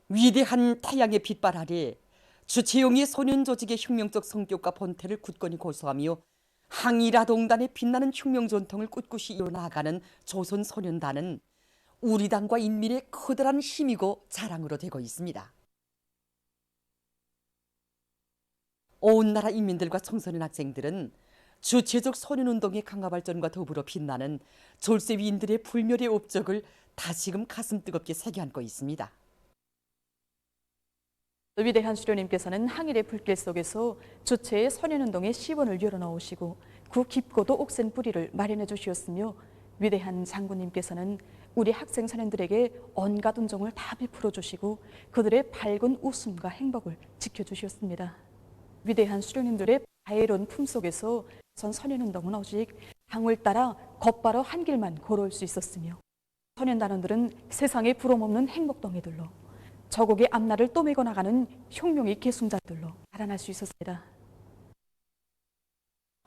위대한 태양의 빛발 아래 주채용이 소년 조직의 혁명적 성격과 본태를 굳건히 고수하며 항일화 동단의 빛나는 혁명 전통을 꿋꿋이 이어나가는 조선소년단은 우리 당과 인민의 커다란 힘이고 자랑으로 되고 있습니다. 온 나라 인민들과 청소년 학생들은 주체적 소년운동의 강화 발전과 더불어 빛나는 졸세 위인들의 불멸의 업적을 다시금 가슴 뜨겁게 새겨안고 있습니다. 위대한 수료님께서는 항일의 불길 속에서 주체의 소년운동의 시원을 열어놓으시고 그 깊고도 옥센 뿌리를 마련해 주시었으며, 위대한 장군님께서는 우리 학생 소년들에게 온갖 운종을 다 베풀어 주시고 그들의 밝은 웃음과 행복을 지켜주셨습니다. 위대한 수료님들의 자애로운 품속에서 전 소년운동은 오직 당을 따라 곧바로 한 길만 걸어올 수 있었으며, 소년단원들은 세상에 부러움없는 행복덩이들로 저국의 앞날을 떠매고 나가는 혁명의 계승자들로 자라날 수 있었습니다.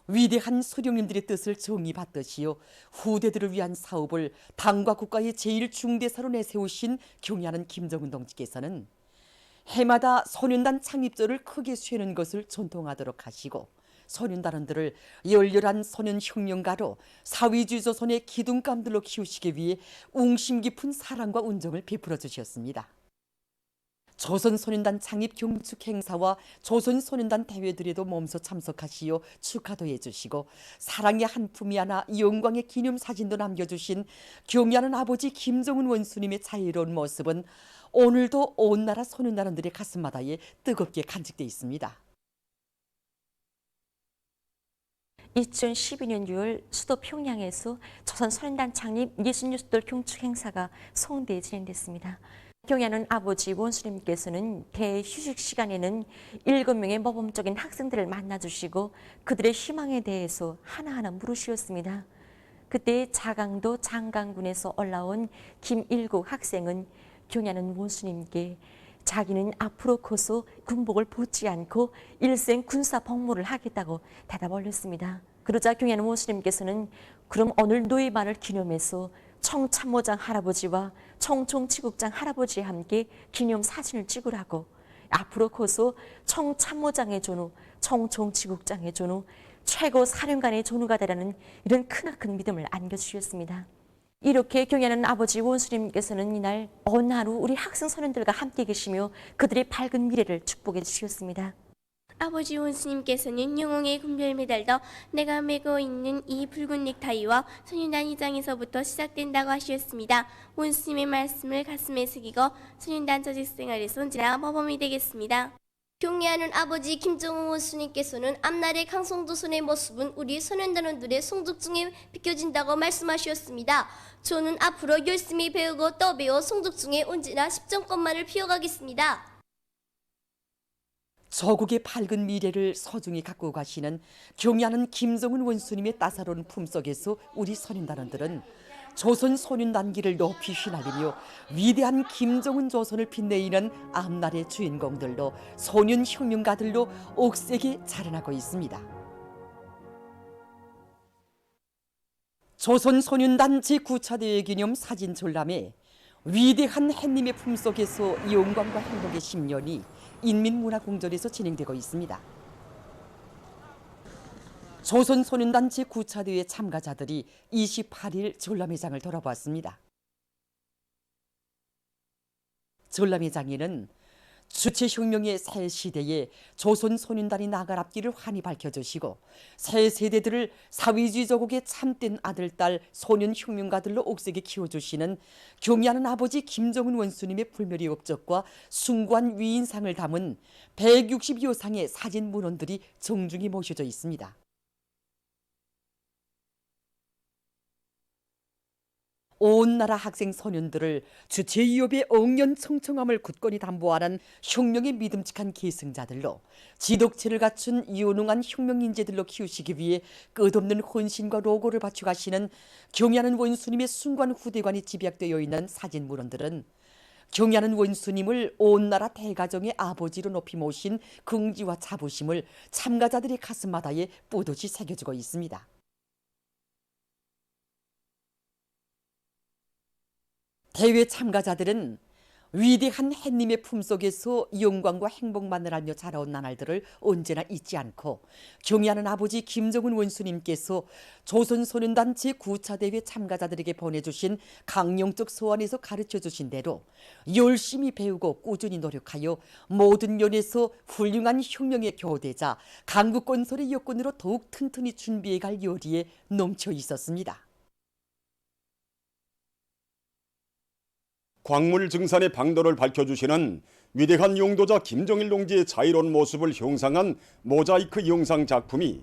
위대한 수령님들의 뜻을 정의 받듯이요, 후대들을 위한 사업을 당과 국가의 제일 중대사로 내세우신 경의하는 김정은 동지께서는 해마다 소년단 창립절을 크게 쇠는 것을 전통하도록 하시고, 소년단원들을 열렬한 소년혁명가로 사회주의 조선의 기둥감들로 키우시기 위해 웅심 깊은 사랑과 운정을 베풀어 주셨습니다. 조선소년단 창립 경축 행사와 조선소년단 대회들에도 몸소 참석하시어 축하도 해주시고, 사랑의 한 품이 하나 영광의 기념사진도 남겨주신 경의하는 아버지 김정은 원수님의 자유로운 모습은 오늘도 온 나라 소년단원들의 가슴마다에 뜨겁게 간직되어 있습니다. 2012년 6월 수도 평양에서 조선소년단 창립 66돌 경축 행사가 성대에 진행됐습니다. 경의하는 아버지 원수님께서는 대휴식 시간에는 7명의 모범적인 학생들을 만나주시고 그들의 희망에 대해서 하나하나 물으시었습니다. 그때 자강도 장강군에서 올라온 김일국 학생은 경의하는 원수님께 자기는 앞으로 커서 군복을 벗지 않고 일생 군사 복무를 하겠다고 대답 올렸습니다. 그러자 경의하는 원수님께서는 그럼 오늘 너의 말을 기념해서 청참모장 할아버지와 청총치국장 할아버지와 함께 기념 사진을 찍으라고, 앞으로 커서 청참모장의 전우, 청총치국장의 전우, 최고 사령관의 전우가 되라는 이런 크나큰 믿음을 안겨주셨습니다. 이렇게 경의하는 아버지 원수님께서는 이날 어느 하루 우리 학생 소년들과 함께 계시며 그들의 밝은 미래를 축복해 주셨습니다. 아버지 원수님께서는 영웅의 금별 메달도 내가 메고 있는 이 붉은 넥타이와 소년단 의장에서부터 시작된다고 하셨습니다. 원수님의 말씀을 가슴에 새기고 소년단 조직 생활에서 언제나 모범이 되겠습니다. 경의하는 아버지 김정은 원수님께서는 앞날의 강성조선의 모습은 우리 소년단원들의 성적 중에 비춰진다고 말씀하셨습니다. 저는 앞으로 열심히 배우고 또 배워 성적 중에 언제나 10점권만을 피워가겠습니다. 저국의 밝은 미래를 소중히 갖고 가시는 경의하는 김정은 원수님의 따사로운 품속에서 우리 소년단원들은 조선 소년단기를 높이 휘날리며 위대한 김정은 조선을 빛내이는 앞날의 주인공들로, 소년혁명가들로 옥색이 자라나고 있습니다. 조선소년단 제9차 대회 기념 사진 전람회, 위대한 햇님의 품속에서 영광과 행복의 10년이 인민문화공전에서 진행되고 있습니다. 조선소년단 제9차 대회 참가자들이 28일 전람회장을 돌아보았습니다. 전람회장에는 주체혁명의 새 시대에 조선소년단이 나갈 앞길을 환히 밝혀주시고, 새 세대들을 사회주의 조국의 참된 아들, 딸, 소년혁명가들로 옥색에 키워주시는 경의하는 아버지 김정은 원수님의 불멸의 업적과 숭고한 위인상을 담은 160여 상의 사진 문헌들이 정중히 모셔져 있습니다. 온 나라 학생 소년들을 주체이업의 억년청청함을 굳건히 담보하는 혁명의 믿음직한 계승자들로, 지독체를 갖춘 유능한 혁명인재들로 키우시기 위해 끝없는 헌신과 노고를 바쳐가시는 경의하는 원수님의 숭고한 후대관이 집약되어 있는 사진 문헌들은 경의하는 원수님을 온 나라 대가정의 아버지로 높이 모신 긍지와 자부심을 참가자들의 가슴마다에 뿌듯이 새겨주고 있습니다. 대회 참가자들은 위대한 햇님의 품속에서 영광과 행복만을 알며 자라온 나날들을 언제나 잊지 않고 경의하는 아버지 김정은 원수님께서 조선소년단 제9차 대회 참가자들에게 보내주신 강령적 소원에서 가르쳐주신 대로 열심히 배우고 꾸준히 노력하여 모든 면에서 훌륭한 혁명의 교대자, 강국건설의 여건으로 더욱 튼튼히 준비해갈 요리에 넘쳐 있었습니다. 광물 증산의 방도를 밝혀주시는 위대한 용도자 김정일 동지의 자유로운 모습을 형상한 모자이크 영상 작품이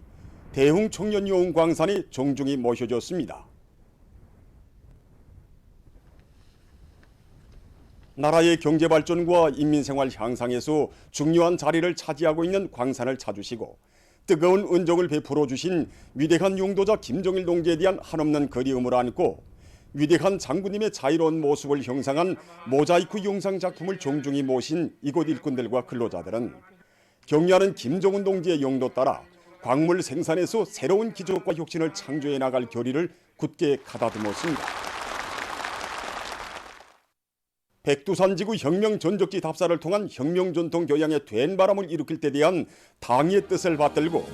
대흥 청년여운 광산에 정중히 모셔졌습니다. 나라의 경제 발전과 인민생활 향상에서 중요한 자리를 차지하고 있는 광산을 찾으시고 뜨거운 은총을 베풀어 주신 위대한 용도자 김정일 동지에 대한 한없는 그리움을 안고 위대한 장군님의 자유로운 모습을 형상한 모자이크 영상 작품을 정중히 모신 이곳 일꾼들과 근로자들은 경의하는 김정은 동지의 용도 따라 광물 생산에서 새로운 기적과 혁신을 창조해 나갈 결의를 굳게 가다듬었습니다. 백두산지구 혁명 전적지 답사를 통한 혁명 전통 교양의 된 바람을 일으킬 때 대한 당의 뜻을 받들고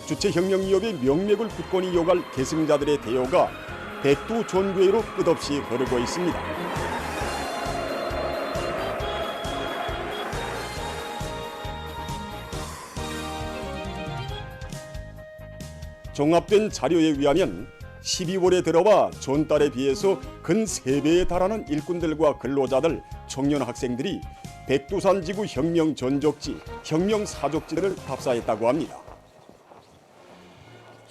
주체 혁명 위협의 명맥을 굳건히 이어갈 계승자들의 대요가 백두 전교회로 끝없이 흐르고 있습니다. 종합된 자료에 의하면 12월에 들어와 전달에 비해서 근 3배에 달하는 일꾼들과 근로자들, 청년 학생들이 백두산지구 혁명 전적지, 혁명 사적지를 답사했다고 합니다.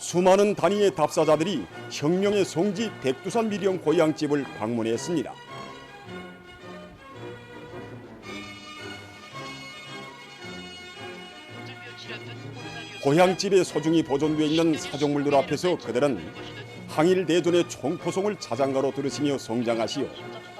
수많은 단위의 답사자들이 혁명의 성지 백두산 미령 고향집을 방문했습니다. 고향집에 소중히 보존되어 있는 사적물들 앞에서 그들은 항일 대전의 총포송을 자장가로 들으시며 성장하시어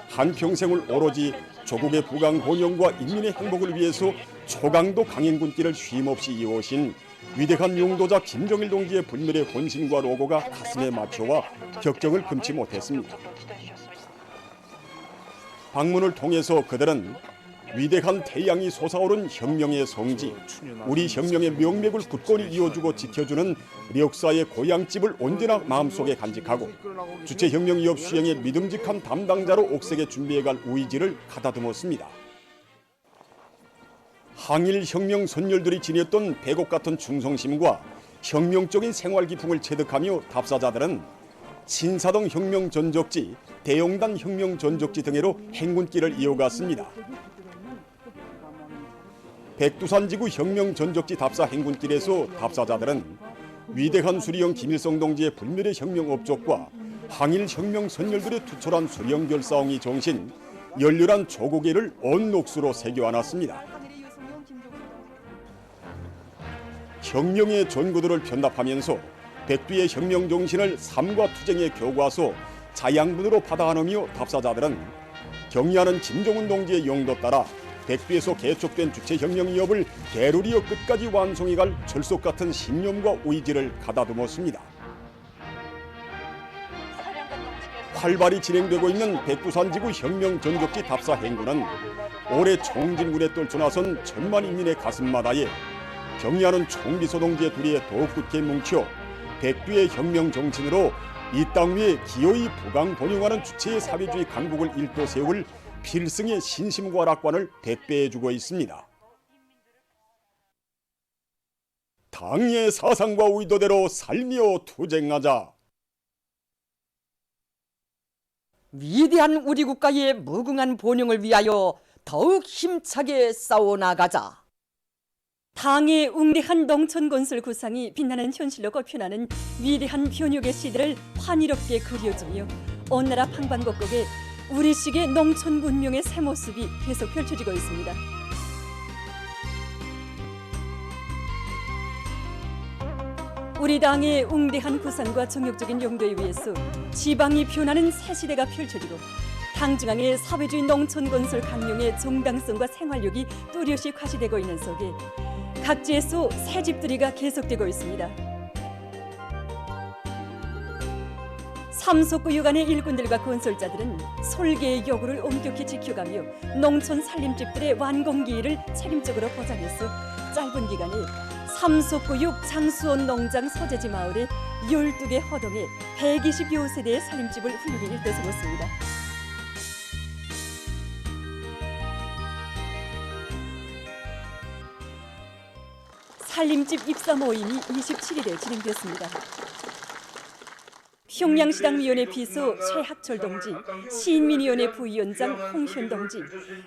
한평생을 오로지 조국의 부강 번영과 인민의 행복을 위해서 초강도 강행군길을 쉼없이 이어오신 위대한 용도자 김정일 동지의 불멸의 헌신과 로고가 가슴에 맞춰와 격정을 금치 못했습니다. 방문을 통해서 그들은 위대한 태양이 솟아오른 혁명의 성지, 우리 혁명의 명맥을 굳건히 이어주고 지켜주는 역사의 고향집을 언제나 마음속에 간직하고 주체혁명 위협 수행의 믿음직한 담당자로 옥색에 준비해갈 의지를 가다듬었습니다. 항일 혁명 선열들이 지녔던 백옥 같은 충성심과 혁명적인 생활 기풍을 체득하며 답사자들은 신사동 혁명 전적지, 대용단 혁명 전적지 등으로 행군길을 이어갔습니다. 백두산지구 혁명 전적지 답사 행군길에서 답사자들은 위대한 수리형 김일성 동지의 불멸의 혁명 업적과 항일 혁명 선열들의 투철한 수령 결사옹이 정신, 열렬한 조국애를 온 녹수로 새겨 안았습니다. 혁명의 전구들을 편납하면서 백두의 혁명 정신을 삶과 투쟁의 교과서, 자양분으로 받아 안으며 답사자들은 경의하는 김정은 동지의 용도 따라 백두에서 개척된 주체혁명 위협을 게르리어 끝까지 완성해갈 철석 같은 신념과 의지를 가다듬었습니다. 활발히 진행되고 있는 백두산지구 혁명 전적지 답사 행군은 올해 총진군에 떨쳐나선 천만 인민의 가슴마다에 경의하는 총비서 동지의 둘이 더욱 굳게 뭉쳐 백두의 혁명 정신으로 이 땅 위에 기어이 부강 번영하는 주체의 사회주의 강국을 일도 세울 필승의 신심과 낙관을 대배해주고 있습니다. 당의 사상과 의도대로 살며 투쟁하자. 위대한 우리 국가의 무궁한 번영을 위하여 더욱 힘차게 싸워나가자. 당의 웅대한 농촌건설 구상이 빛나는 현실로 꼽혀나는 위대한 변혁의 시대를 환희롭게 그려주며 온 나라 방방곡곡에 우리식의 농촌 문명의 새 모습이 계속 펼쳐지고 있습니다. 우리 당의 웅대한 구상과 정력적인 용도에 의해서 지방이 변하는 새 시대가 펼쳐지고 당 중앙의 사회주의 농촌 건설 강령의 정당성과 생활력이 뚜렷이 과시되고 있는 속에 각지에서 새 집들이가 계속되고 있습니다. 삼속구 유관의 일꾼들과 건설자들은 솔개의 요구를 엄격히 지켜가며 농촌 살림집들의 완공기일을 책임적으로 보장해서 짧은 기간에 삼속구육 장수원 농장 서재지 마을에 12개 허동에 120여 세대의 살림집을 훌륭히 일떠세웠습니다. 살림집 입사 모임이 27일에 진행됐습니다. 평양시당위원회 비서 최학철 동지, 시인민위원회 부위원장 홍현 동지,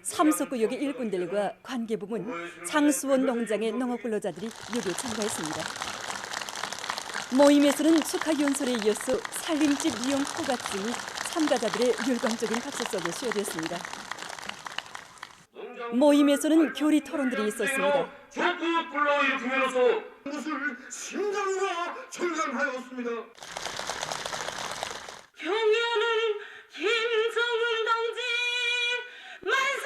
삼속구역의 일꾼들과 관계부문, 장수원 농장의 농업근로자들이 여기에 참가했습니다. 모임에서는 축하 연설에 이어서 살림집 이용 허가증이 참가자들의 열광적인 박수 속에 수여됐습니다. 모임에서는 교리 토론들이 있었습니다. 적극 불러일으킴으로써 무술 심장으로 절감하였습니다. 경연은 김정은 동지 만세!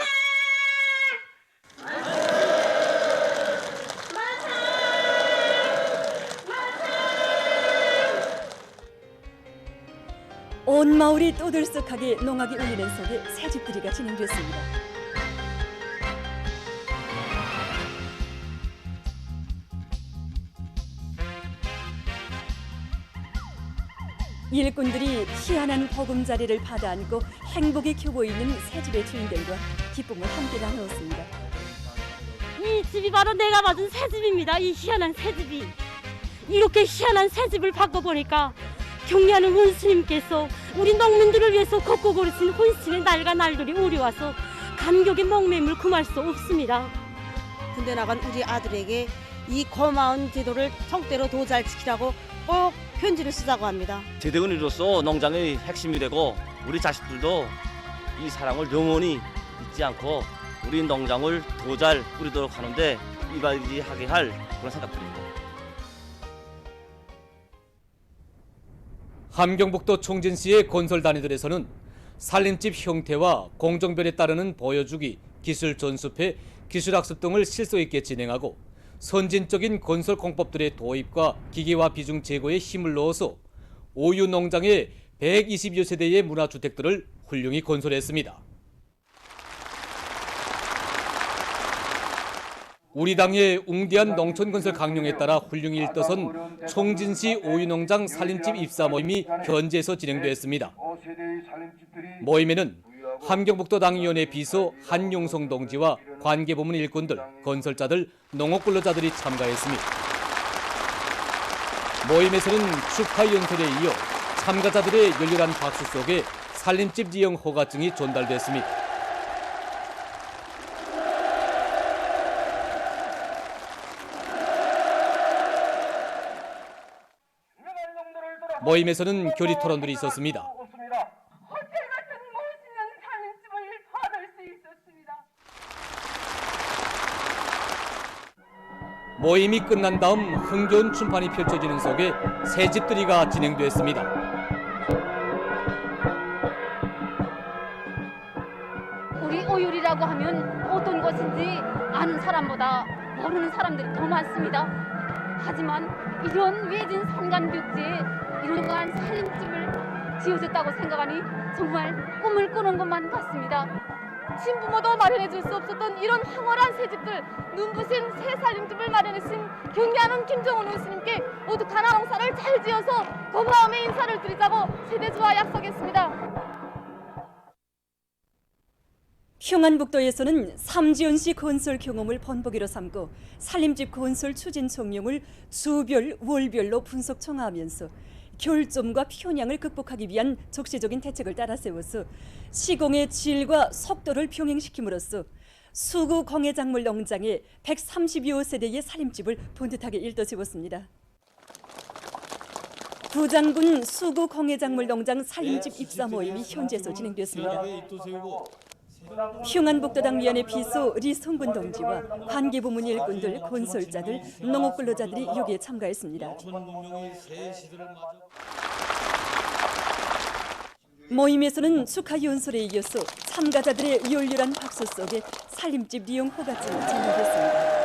온 마을이 떠들썩하게 농악이 울리는 속에 새집들이가 진행됐습니다. 일꾼들이 희한한 보금자리를 받아안고 행복이 켜고 있는 새집의 주인들과 기쁨을 함께 나누었습니다. 이 집이 바로 내가 받은 새집입니다. 이 희한한 새집이. 이렇게 희한한 새집을 바꿔보니까 경리하는 원스님께서 우리 농민들을 위해서 걷고 걸으신 혼신의 날과 날들이 오려와서 감격의 멍매임을 금할 수 없습니다. 군대 나간 우리 아들에게 이 고마운 제도를 청대로 도잘 지키라고 꼭 편지를 쓰자고 합니다. 제대원으로서 농장의 핵심이 되고 우리 자식들도 이 사랑을 영원히 잊지 않고 우리 농장을 더 잘 꾸리도록 하는데 이바지하게 할 그런 생각들입니다. 함경북도 총진시의 건설단위들에서는 살림집 형태와 공정별에 따르는 보여주기, 기술 전수회, 기술학습 등을 실속 있게 진행하고 선진적인 건설 공법들의 도입과 기계화 비중 제고에 힘을 넣어서 오유 농장의 120여 세대의 문화주택들을 훌륭히 건설했습니다. 우리 당의 웅대한 농촌건설 강령에 따라 훌륭히 일떠선 총진시 오유농장 살림집 입사 모임이 현지에서 진행됐습니다. 모임에는 함경북도 당위원회 비서 한용성 동지와 관계부문 일꾼들, 건설자들, 농업근로자들이 참가했습니다. 모임에서는 축하 연설에 이어 참가자들의 열렬한 박수 속에 살림집 이용 허가증이 전달됐습니다. 모임에서는 교리 토론들이 있었습니다. 호텔 같은 멋있는 살림집을 받을 수 있었습니다. 모임이 끝난 다음 흥겨운 춤판이 펼쳐지는 속에 새집들이가 진행됐습니다. 우리 오율이라고 하면 어떤 것인지 아는 사람보다 모르는 사람들이 더 많습니다. 하지만 이런 외진 산간벽지에 이러한 살림집을 지어줬다고 생각하니 정말 꿈을 꾸는 것만 같습니다. 친부모도 마련해줄 수 없었던 이런 황홀한 새집들, 눈부신 새 살림집을 마련하신 경리하는 김정은 원수님께 모두 가나 농사를 잘 지어서 고마움의 인사를 드리자고 세대주와 약속했습니다. 평안북도에서는 삼지연시 건설 경험을 본보기로 삼고 살림집 건설 추진 총령을 주별, 월별로 분석 청하하면서 결점과 편향을 극복하기 위한 적시적인 대책을 따라 세워서 시공의 질과 속도를 병행시킴으로써 수구 공예작물 농장에 130여 세대의 살림집을 번듯하게 일떠세웠습니다. 부장군 수구 공예작물 농장 살림집 입사 모임이 현지에서 진행됐습니다. 평안북도당위원회 비서 리성근 동지와 관계부문 일꾼들, 건설자들, 농업근로자들이 여기에 참가했습니다. 모임에서는 축하 연설에 이어서 참가자들의 열렬한 박수 속에 살림집 이용 허가증이 전달됐습니다.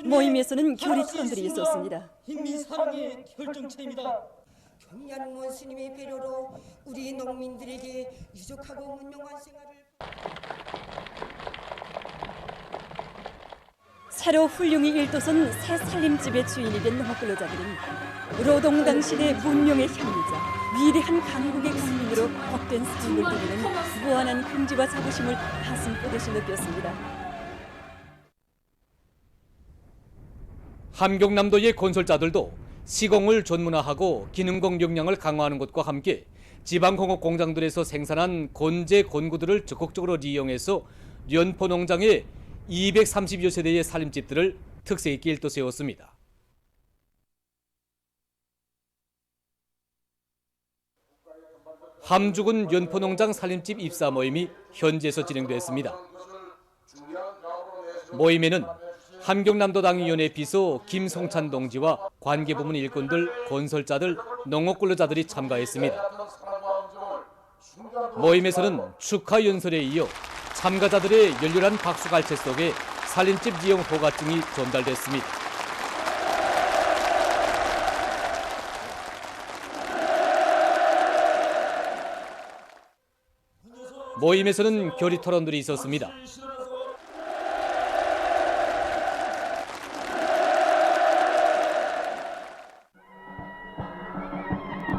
모임에서는 교리 토론들이 있었습니다. 인민사랑의 결정체입니다. 경리하는 원스님의 배려로 우리 농민들에게 유족하고 문명한 생활을 새로 훌륭히 일도선 새 살림집의 주인이 된 농업근로자들은 노동당신의 문명의 향유자, 위대한 강국의 국민으로 헛된 삶을 누리는 무한한 긍지와 자부심을 가슴 뻗듯이 느꼈습니다. 함경남도의 건설자들도 시공을 전문화하고 기능공 역량을 강화하는 것과 함께 지방공업 공장들에서 생산한 건재 건구들을 적극적으로 이용해서 연포농장에 230여 세대의 살림집들을 특색 있게 일도세웠습니다. 함주군 연포농장 살림집 입사 모임이 현지에서 진행됐습니다. 모임에는 함경남도당위원회 비서 김성찬 동지와 관계부문 일꾼들, 건설자들, 농업근로자들이 참가했습니다. 모임에서는 축하 연설에 이어 참가자들의 열렬한 박수갈채 속에 살림집 이용 허가증이 전달됐습니다. 모임에서는 결의 토론들이 있었습니다.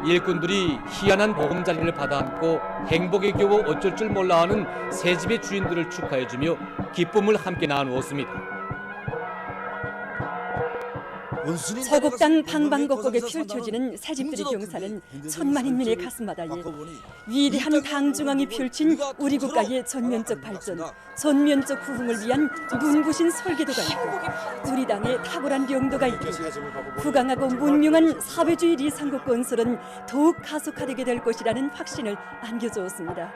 일꾼들이 희한한 보금자리를 받아안고 행복에 겨워 어쩔 줄 몰라 하는 새 집의 주인들을 축하해주며 기쁨을 함께 나누었습니다. 서곡당 방방곡곡에 펼쳐지는 새집들의 경사는 천만인민의 가슴마다에 위대한 당중앙이 펼친 우리 국가의 전면적 발전, 전면적 부흥을 위한 눈부신 설계도가 있고 우리 당의 탁월한 용도가 있고 부강하고 문명한 사회주의 리상국 건설은 더욱 가속화되게 될 것이라는 확신을 안겨주었습니다.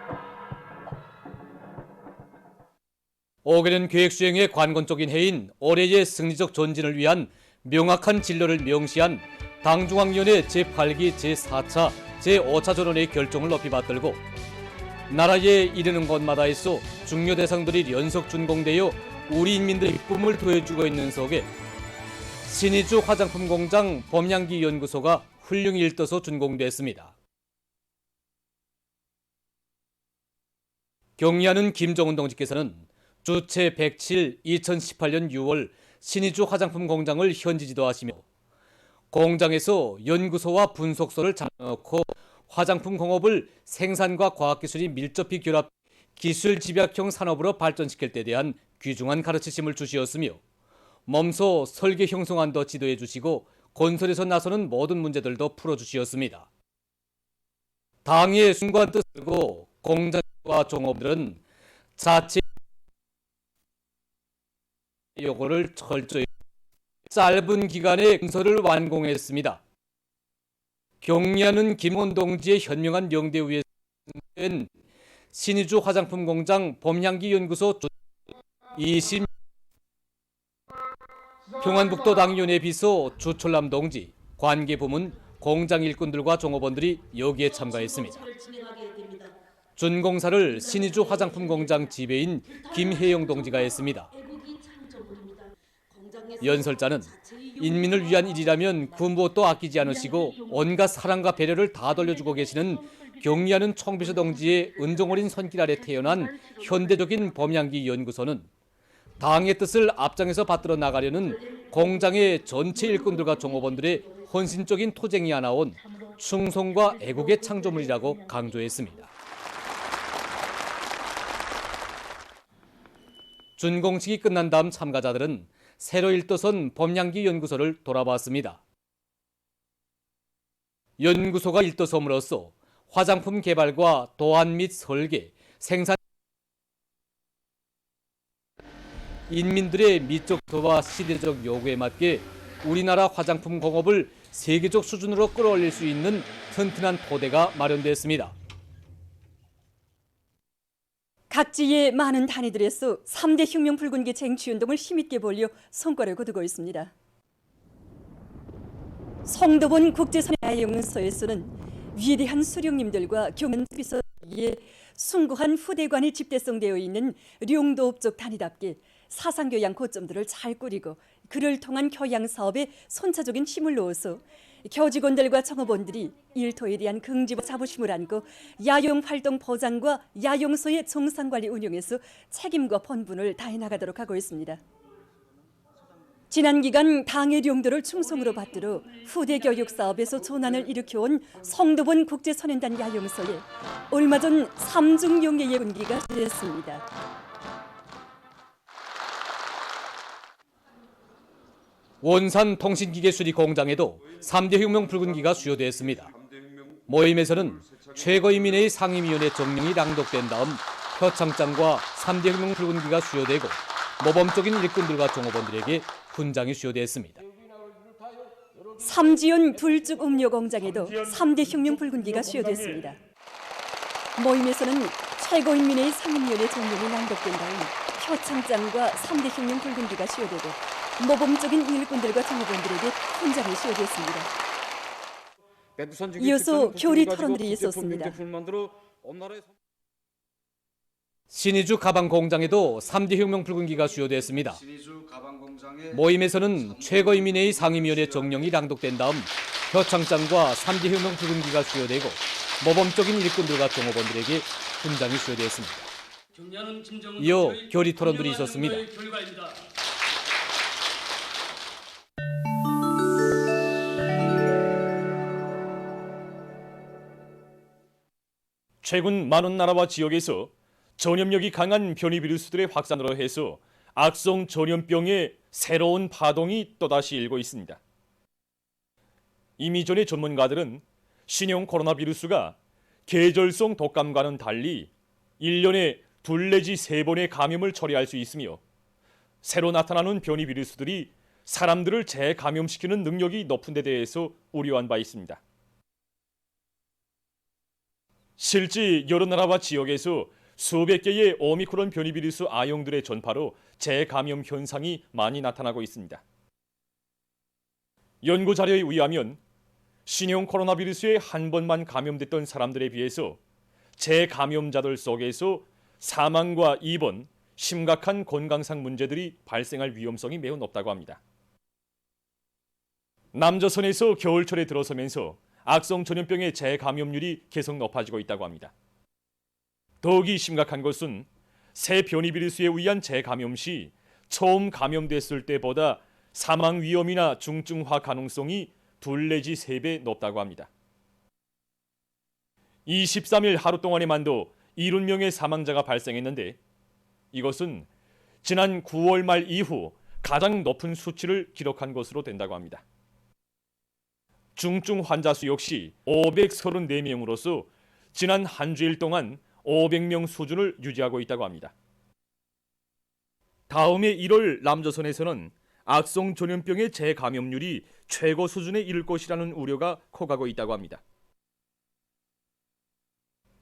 5개년 계획수행의 관건적인 해인 올해의 승리적 전진을 위한 명확한 진로를 명시한 당중앙위원회 제8기 제4차 제5차 전원의 결정을 높이 받들고 나라에 이르는 곳마다에서 중요 대상들이 연속 준공되어 우리 인민들의 기쁨을 더해주고 있는 속에 신의주 화장품 공장 범양기 연구소가 훌륭히 일떠서 준공됐습니다. 경리하는 김정은 동지께서는 주체 107 2018년 6월 신의주 화장품 공장을 현지 지도하시며 공장에서 연구소와 분속소를 잡아놓고 화장품 공업을 생산과 과학기술이 밀접히 결합 기술 집약형 산업으로 발전시킬 때 대한 귀중한 가르치심을 주시었으며 몸소 설계 형성안도 지도해 주시고 건설에서 나서는 모든 문제들도 풀어주시었습니다. 당의 순간 뜻을 들고 공장과 종업들은 자체 요구를 철저히 짧은 기간에 건설을 완공했습니다. 경리하는 김원 동지의 현명한 명대 위에 된 신의주 화장품 공장 범향기 연구소 20 평안북도 당위원회 비서 주철남 동지, 관계부문, 공장 일꾼들과 종업원들이 여기에 참가했습니다. 준공사를 신의주 화장품 공장 지배인 김혜영 동지가 했습니다. 연설자는 인민을 위한 일이라면 그 무엇도 아끼지 않으시고 온갖 사랑과 배려를 다 돌려주고 계시는 경리하는 총비서 동지의 은정 어린 손길 아래 태어난 현대적인 범양기 연구소는 당의 뜻을 앞장에서 받들어 나가려는 공장의 전체 일꾼들과 종업원들의 헌신적인 토쟁이 하나온 충성과 애국의 창조물이라고 강조했습니다. 준공식이 끝난 다음 참가자들은 새로 일떠선 범양기 연구소를 돌아봤습니다. 연구소가 일떠섬으로써 화장품 개발과 도안 및 설계, 생산 인민들의 미적도와 시대적 요구에 맞게 우리나라 화장품 공업을 세계적 수준으로 끌어올릴 수 있는 튼튼한 토대가 마련됐습니다. 각지의 많은 단위들에서 3대 혁명 붉은기 쟁취운동을 힘있게 벌려 성과를 거두고 있습니다. 성도본 국제선야영서에서는 위대한 수령님들과 경연비서에 숭고한 후대관이 집대성되어 있는 룡도업적 단위답게 사상교양 고점들을 잘 꾸리고 그를 통한 교양 사업에 선차적인 힘을 넣어서 교직원들과 청업원들이 일터에 대한 긍지와 자부심을 안고 야용 활동 보장과 야용소의 정상관리 운영에서 책임과 본분을 다해 나가도록 하고 있습니다. 지난 기간 당의 용도를 충성으로 받들어 후대 교육 사업에서 전환을 일으켜온 성도본 국제선연단 야용소에 얼마 전 3중 용의 예군기가 수여됐습니다. 원산 통신기계 수리 공장에도 3대 혁명 붉은기가 수여됐습니다. 모임에서는 최고인민회의 상임위원회 정령이 낭독된 다음 표창장과 3대 혁명 붉은기가 수여되고 모범적인 일꾼들과 종업원들에게 훈장이 수여됐습니다. 삼지연 불쭉 음료 공장에도 3대 혁명 붉은기가 수여됐습니다. 모임에서는 최고인민회의 상임위원회 정령이 낭독된 다음 표창장과 3대 혁명 붉은기가 수여되고 모범적인 일꾼들과 종업원들에게 훈장이 수여됐습니다. 이어서 교리 토론들이 있었습니다. 신의주 가방 공장에도 3대 혁명 붉은기가 수여됐습니다. 모임에서는 최고인민회의 상임위원회 정령이 낭독된 다음 표창장과 3대 혁명 붉은기가 수여되고 모범적인 일꾼들과 종업원들에게 훈장이 수여되었습니다. 이어 교리 토론들이 있었습니다. 최근 많은 나라와 지역에서 전염력이 강한 변이 비루스들의 확산으로 해서 악성 전염병의 새로운 파동이 또다시 일고 있습니다. 이미 전에 전문가들은 신형 코로나 비루스가 계절성 독감과는 달리 1년에 2 내지 3번의 감염을 처리할 수 있으며 새로 나타나는 변이 비루스들이 사람들을 재감염시키는 능력이 높은 데 대해서 우려한 바 있습니다. 실제 여러 나라와 지역에서 수백 개의 오미크론 변이 비루스 아용들의 전파로 재감염 현상이 많이 나타나고 있습니다. 연구 자료에 의하면 신형 코로나 비루스에 한 번만 감염됐던 사람들에 비해서 재감염자들 속에서 사망과 입원, 심각한 건강상 문제들이 발생할 위험성이 매우 높다고 합니다. 남조선에서 겨울철에 들어서면서 악성 전염병의 재감염률이 계속 높아지고 있다고 합니다. 더욱이 심각한 것은 새 변이 비루스에 의한 재감염 시 처음 감염됐을 때보다 사망 위험이나 중증화 가능성이 2 내지 3배 높다고 합니다. 23일 하루 동안에만도 70명의 사망자가 발생했는데 이것은 지난 9월 말 이후 가장 높은 수치를 기록한 것으로 된다고 합니다. 중증 환자 수 역시 534명으로서 지난 한 주일 동안 500명 수준을 유지하고 있다고 합니다. 다음해 1월 남조선에서는 악성 전염병의 재감염률이 최고 수준에 이를 것이라는 우려가 커가고 있다고 합니다.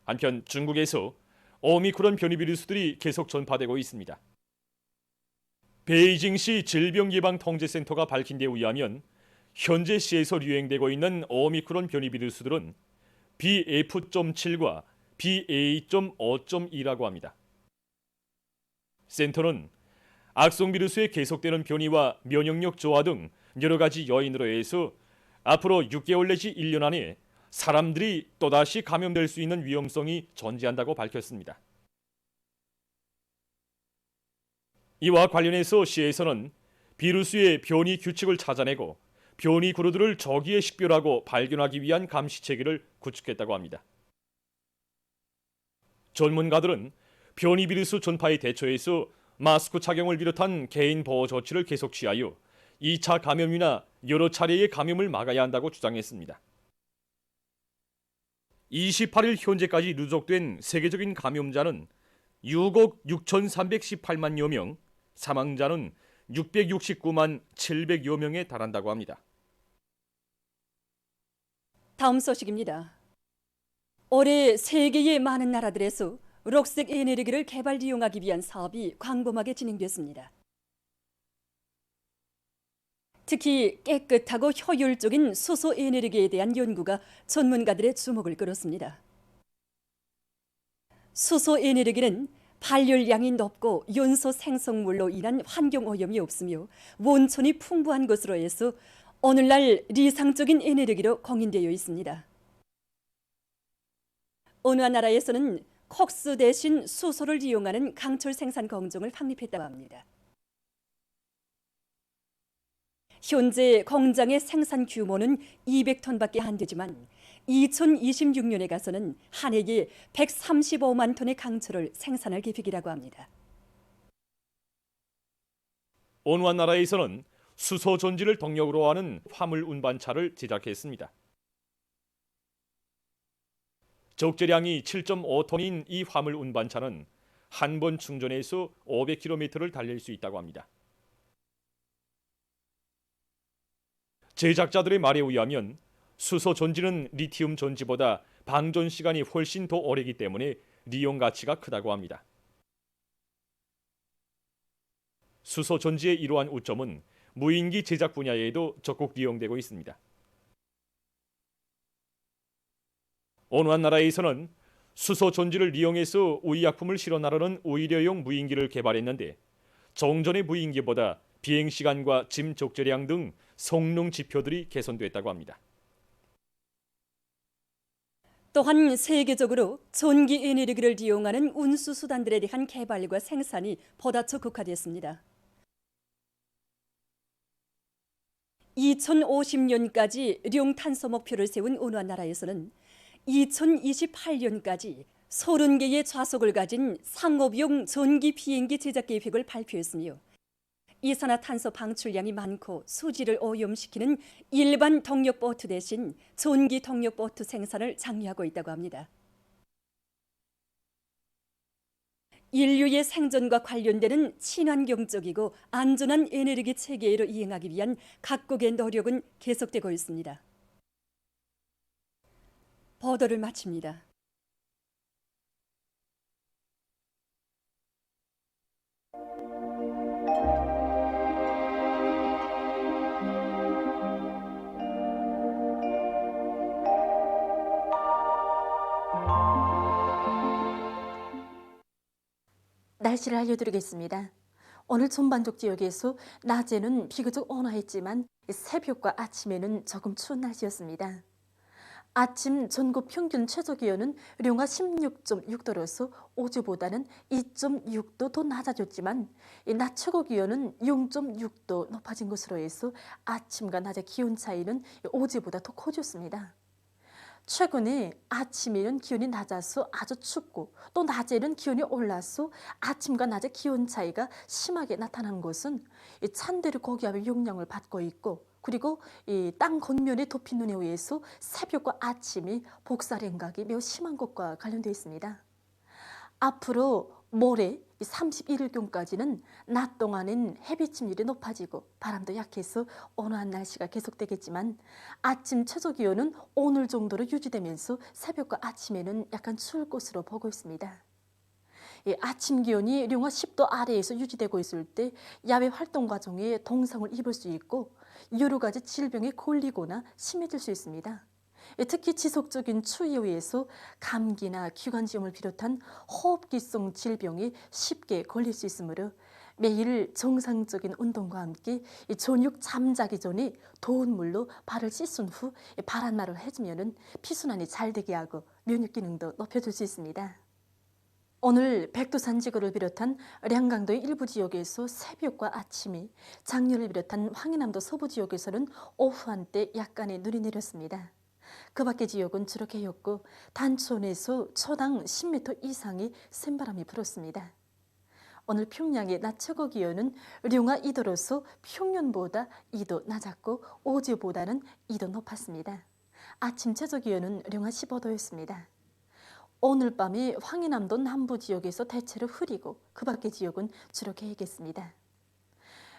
한편 중국에서 오미크론 변이 비루스들이 계속 전파되고 있습니다. 베이징시 질병예방통제센터가 밝힌 데 의하면 현재 시에서 유행되고 있는 오미크론 변이 비루스들은 BF.7과 BA.5.2라고 합니다. 센터는 악성 비루스의 계속되는 변이와 면역력 저하 등 여러 가지 요인으로 해서 앞으로 6개월 내지 1년 안에 사람들이 또다시 감염될 수 있는 위험성이 존재한다고 밝혔습니다. 이와 관련해서 시에서는 비루스의 변이 규칙을 찾아내고 변이 그루들을 조기에 식별하고 발견하기 위한 감시 체계를 구축했다고 합니다. 전문가들은 변이 비루스 전파에 대처해서 마스크 착용을 비롯한 개인 보호 조치를 계속 취하여 2차 감염이나 여러 차례의 감염을 막아야 한다고 주장했습니다. 28일 현재까지 누적된 세계적인 감염자는 6억 6,318만여 명, 사망자는 669만 700여 명에 달한다고 합니다. 다음 소식입니다. 올해 세계의 많은 나라들에서 녹색 에너지를 개발 이용하기 위한 사업이 광범하게 진행됐습니다. 특히 깨끗하고 효율적인 수소 에너지에 대한 연구가 전문가들의 주목을 끌었습니다. 수소 에너지는 발열량이 높고 연소 생성물로 인한 환경 오염이 없으며 원천이 풍부한 것으로 해서 오늘날 리상적인 에너지로 공인되어 있습니다. 어느 나라에서는 콕스 대신 수소를 이용하는 강철 생산 공정을 확립했다고 합니다. 현재 공장의 생산 규모는 200톤밖에 안 되지만 2026년에 가서는 한 해에 135만 톤의 강철을 생산할 계획이라고 합니다. 어느 한 나라에서는 수소 전지를 동력으로 하는 화물 운반차를 제작했습니다. 적재량이 7.5톤인 이 화물 운반차는 한 번 충전해서 500km를 달릴 수 있다고 합니다. 제작자들의 말에 의하면 수소 전지는 리튬 전지보다 방전 시간이 훨씬 더 오래기 때문에 리용 가치가 크다고 합니다. 수소 전지의 이러한 우점은 무인기 제작 분야에도 적극 이용되고 있습니다. 어느 한 나라에서는 수소 전지를 이용해서 의약품을 실어 나르는 의료용 무인기를 개발했는데 종전의 무인기보다 비행 시간과 짐 적재량 등 성능 지표들이 개선됐다고 합니다. 또한 세계적으로 전기 에너지를 이용하는 운수 수단들에 대한 개발과 생산이 보다 적극화됐습니다. 2050년까지 룡탄소 목표를 세운 어느 한 나라에서는 2028년까지 30개의 좌석을 가진 상업용 전기 비행기 제작 계획을 발표했으며 이산화탄소 방출량이 많고 수질을 오염시키는 일반 동력 보트 대신 전기 동력 보트 생산을 장려하고 있다고 합니다. 인류의 생존과 관련되는 친환경적이고 안전한 에너지 체계로 이행하기 위한 각국의 노력은 계속되고 있습니다. 보도를 마칩니다. 날씨를 알려드리겠습니다. 오늘 전반적 지역에서 낮에는 비교적 온화했지만 새벽과 아침에는 조금 추운 날씨였습니다. 아침 전국 평균 최저기온은 룡화 16.6도로서 어제보다는 2.6도 더 낮아졌지만 낮 최고기온은 0.6도 높아진 것으로 해서 아침과 낮의 기온 차이는 어제보다 더 커졌습니다. 최근에 아침에는 기온이 낮아서 아주 춥고 또 낮에는 기온이 올라서 아침과 낮의 기온 차이가 심하게 나타나는 것은 찬데르 고기압의 영향을 받고 있고 그리고 이 땅 겉면에 덮인 눈에 의해서 새벽과 아침이 복사량각이 매우 심한 것과 관련되어 있습니다. 앞으로 모레 31일경까지는 낮 동안은 햇빛 침률이 높아지고 바람도 약해서 온화한 날씨가 계속되겠지만 아침 최저기온은 오늘 정도로 유지되면서 새벽과 아침에는 약간 추울 것으로 보고 있습니다. 아침 기온이 룡화 10도 아래에서 유지되고 있을 때 야외 활동 과정에 동상을 입을 수 있고 여러 가지 질병에 걸리거나 심해질 수 있습니다. 특히 지속적인 추위에 의해서 감기나 기관지염을 비롯한 호흡기성 질병이 쉽게 걸릴 수 있으므로 매일 정상적인 운동과 함께 저녁 잠자기 전에 더운 물로 발을 씻은 후 발안마를 해주면 피순환이 잘 되게 하고 면역 기능도 높여줄 수 있습니다. 오늘 백두산 지구를 비롯한 량강도의 일부 지역에서 새벽과 아침에 장려를 비롯한 황해남도 서부 지역에서는 오후 한때 약간의 눈이 내렸습니다. 그 밖의 지역은 주로 개였고 단촌에서 초당 10m 이상의 센바람이 불었습니다. 오늘 평양의 낮 최고 기온은 룡화 2도로서 평년보다 2도 낮았고 어제보다는 2도 높았습니다. 아침 최저 기온은 룡화 15도였습니다. 오늘 밤에 황해남도 남부 지역에서 대체로 흐리고 그 밖의 지역은 주로 개겠습니다.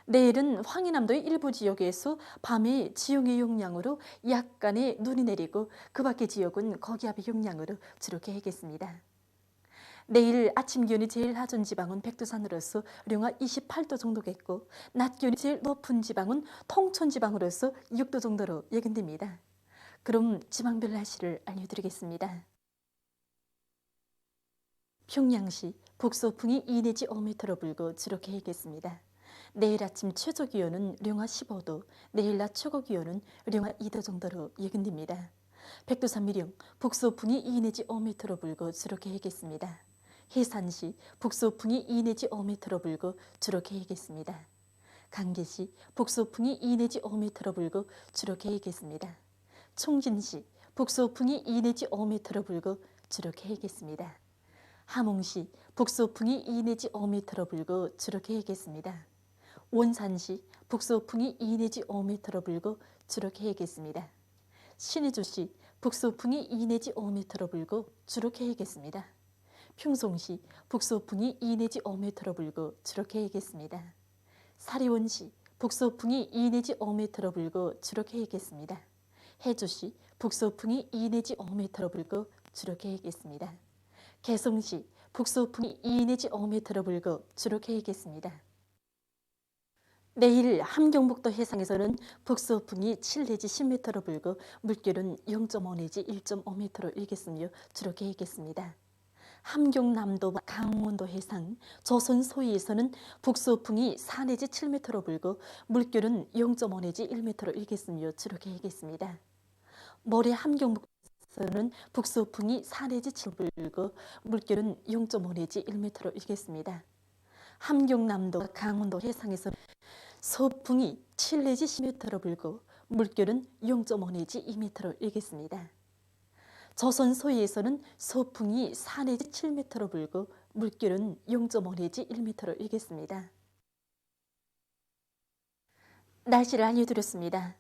내일은 황해남도의 일부 지역에서 밤에 지형의 영향으로 약간의 눈이 내리고 그 밖의 지역은 거기압의 영향으로 주로 개겠습니다. 내일 아침 기온이 제일 낮은 지방은 백두산으로서 룡화 28도 정도겠고 낮 기온이 제일 높은 지방은 통천 지방으로서 6도 정도로 예견됩니다. 그럼 지방별 날씨를 알려드리겠습니다. 평양시 북서풍이 2 내지 5m로 불고 주로 계획했습니다. 내일 아침 최저 기온은 영하 15도, 내일 낮 최고 기온은 영하 2도 정도로 예견됩니다. 백두산미령 북서풍이 2 내지 5m로 불고 주로 계획했습니다. 해산시 북서풍이 2 내지 5m로 불고 주로 계획했습니다. 강계시 북서풍이 2 내지 5m로 불고 주로 계획했습니다. 총진시 북서풍이 2 내지 5m로 불고 주로 계획했습니다. 함흥시 북서풍이 2 내지 5m로 불고 주로 계획했습니다. 원산시 북서풍이 2 내지 5m로 불고 주로 계획했습니다. 신의주시 북서풍이 2 내지 5m로 불고 주로 계획했습니다. 평송시 북서풍이 2 내지 5m로 불고 주로 계획했습니다. 사리원시 북서풍이 2 내지 5m로 불고 주로 계획했습니다. 해주시 북서풍이 2 내지 5m로 불고 주로 계획했습니다. 개성시 북서풍이 2 내지 5m로 불고 주로 계획했습니다. 내일 함경북도 해상에서는 북서풍이 7 내지 10m로 불고 물결은 0.5 내지 1.5m로 일겠으며 주로 계획했습니다. 함경남도와 강원도 해상, 조선 소위에서는 북서풍이 4 내지 7m로 불고 물결은 0.5 내지 1m로 일겠으며 주로 계획했습니다. 모레 함경북도에서는 북서풍이 4 내지 7m로 불고 물결은 0.5 내지 1m로 일겠습니다. 함경남도와 강원도 해상에서는 서풍이 7 내지 10m로 불고 물결은 0.5 내지 2m로 일겠습니다. 조선 소위에서는 서풍이 4 내지 7m로 불고 물결은 0.5 내지 1m로 일겠습니다. 날씨를 알려드렸습니다.